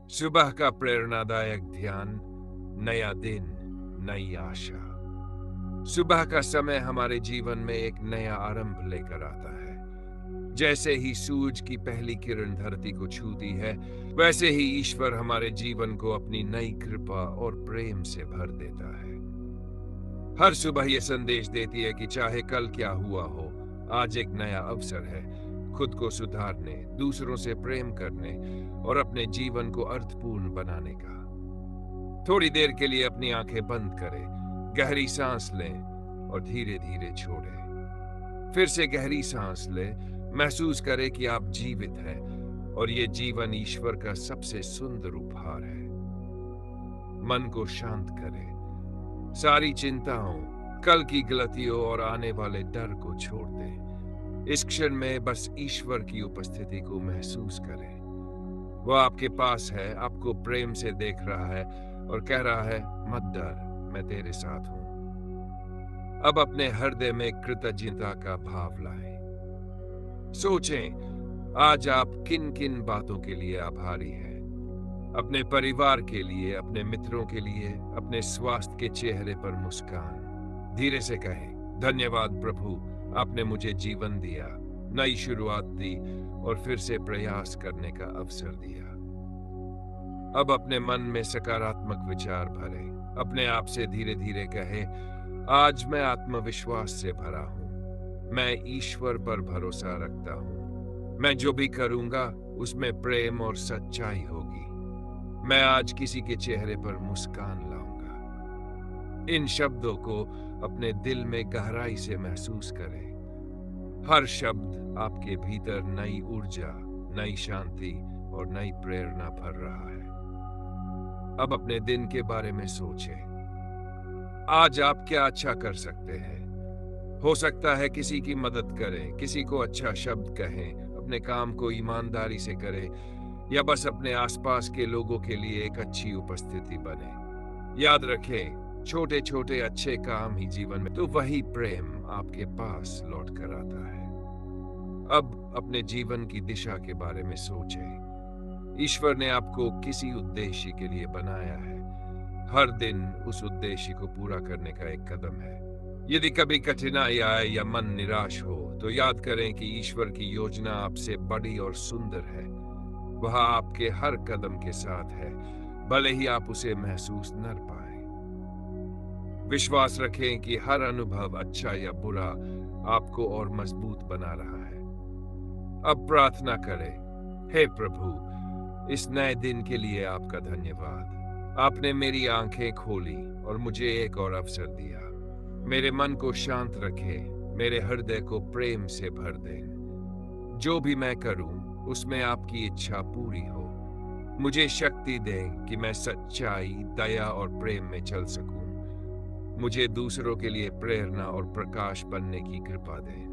सुबह का प्रेरणादायक ध्यान, नया दिन, नई आशा। सुबह का समय हमारे जीवन में एक नया आरंभ लेकर आता है। जैसे ही सूरज की पहली किरण धरती को छूती है, वैसे ही ईश्वर हमारे जीवन को अपनी नई कृपा और प्रेम से भर देता है। हर सुबह ये संदेश देती है कि चाहे कल क्या हुआ हो, आज एक नया अवसर है खुद को सुधारने, दूसरों से प्रेम करने और अपने जीवन को अर्थपूर्ण बनाने का। थोड़ी देर के लिए अपनी आंखें बंद करें, गहरी सांस लें और धीरे धीरे छोड़ें। फिर से गहरी सांस लें, महसूस करें कि आप जीवित हैं और ये जीवन ईश्वर का सबसे सुंदर उपहार है। मन को शांत करें, सारी चिंताओं, कल की गलतियों और आने वाले डर को छोड़ दें। इस क्षण में बस ईश्वर की उपस्थिति को महसूस करें। वो आपके पास है, आपको प्रेम से देख रहा है और कह रहा है, मत डर, मैं तेरे साथ हूं। अब अपने हृदय में कृतज्ञता का भाव लाएं। सोचें, आज आप किन किन बातों के लिए आभारी हैं। अपने परिवार के लिए, अपने मित्रों के लिए, अपने स्वास्थ्य के चेहरे पर मुस्कान। धीरे से कहें, धन्यवाद प्रभु, आपने मुझे जीवन दिया, नई शुरुआत दी और फिर से प्रयास करने का अवसर दिया। अब अपने मन में सकारात्मक विचार भरें। अपने आप से धीरे धीरे कहें, आज मैं आत्मविश्वास से भरा हूं। मैं ईश्वर पर भरोसा रखता हूं। मैं जो भी करूंगा उसमें प्रेम और सच्चाई होगी। मैं आज किसी के चेहरे पर मुस्कान लाऊंगा। इन शब्दों को अपने दिल में गहराई से महसूस करें। हर शब्द आपके भीतर नई ऊर्जा, नई शांति और नई प्रेरणा भर रहा है। अब अपने दिन के बारे में सोचें। आज आप क्या अच्छा कर सकते हैं? हो सकता है किसी की मदद करें, किसी को अच्छा शब्द कहें, अपने काम को ईमानदारी से करें या बस अपने आसपास के लोगों के लिए एक अच्छी उपस्थिति बने। याद रखें, छोटे छोटे अच्छे काम ही जीवन में तो वही प्रेम आपके पास लौट कर आता है। अब अपने जीवन की दिशा के बारे में सोचें। ईश्वर ने आपको किसी उद्देश्य के लिए बनाया है। हर दिन उस उद्देश्य को पूरा करने का एक कदम है। यदि कभी कठिनाई आए या मन निराश हो, तो याद करें कि ईश्वर की योजना आपसे बड़ी और सुंदर है। वह आपके हर कदम के साथ है, भले ही आप उसे महसूस न पाएं। विश्वास रखें कि हर अनुभव, अच्छा या बुरा, आपको और मजबूत बना रहा है। अब प्रार्थना करें, हे प्रभु, इस नए दिन के लिए आपका धन्यवाद। आपने मेरी आंखें खोली और मुझे एक और अवसर दिया। मेरे मन को शांत रखें, मेरे हृदय को प्रेम से भर दें। जो भी मैं करूं, उसमें आपकी इच्छा पूरी हो। मुझे शक्ति दें कि मैं सच्चाई, दया और प्रेम में चल सकूं। मुझे दूसरों के लिए प्रेरणा और प्रकाश बनने की कृपा दें।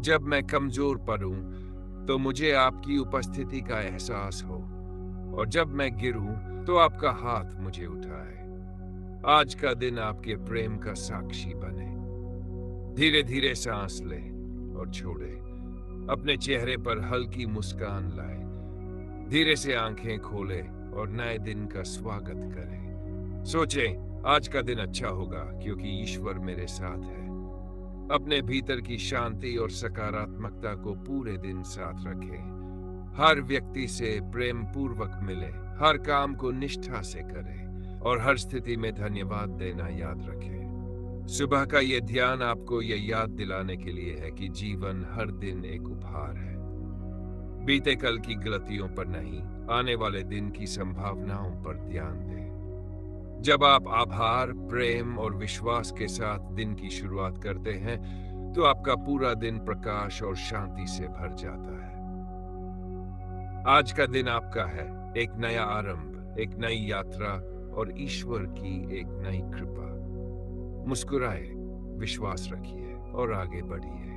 जब मैं कमजोर पड़ूं, तो मुझे आपकी उपस्थिति का एहसास हो और जब मैं गिरूं, तो आपका हाथ मुझे उठाए। आज का दिन आपके प्रेम का साक्षी बने। धीरे धीरे सांस लें और छोड़ें। अपने चेहरे पर हल्की मुस्कान लाएं। धीरे से आंखें खोलें और नए दिन का स्वागत करें। सोचें, आज का दिन अच्छा होगा क्योंकि ईश्वर मेरे साथ है। अपने भीतर की शांति और सकारात्मकता को पूरे दिन साथ रखें। हर व्यक्ति से प्रेम पूर्वक मिले, हर काम को निष्ठा से करें और हर स्थिति में धन्यवाद देना याद रखें। सुबह का ये ध्यान आपको ये याद दिलाने के लिए है कि जीवन हर दिन एक उपहार है। बीते कल की गलतियों पर नहीं, आने वाले दिन की संभावनाओं पर ध्यान दें। जब आप आभार, प्रेम और विश्वास के साथ दिन की शुरुआत करते हैं, तो आपका पूरा दिन प्रकाश और शांति से भर जाता है। आज का दिन आपका है, एक नया आरंभ, एक नई यात्रा और ईश्वर की एक नई कृपा। मुस्कुराए, विश्वास रखिए और आगे बढ़िए।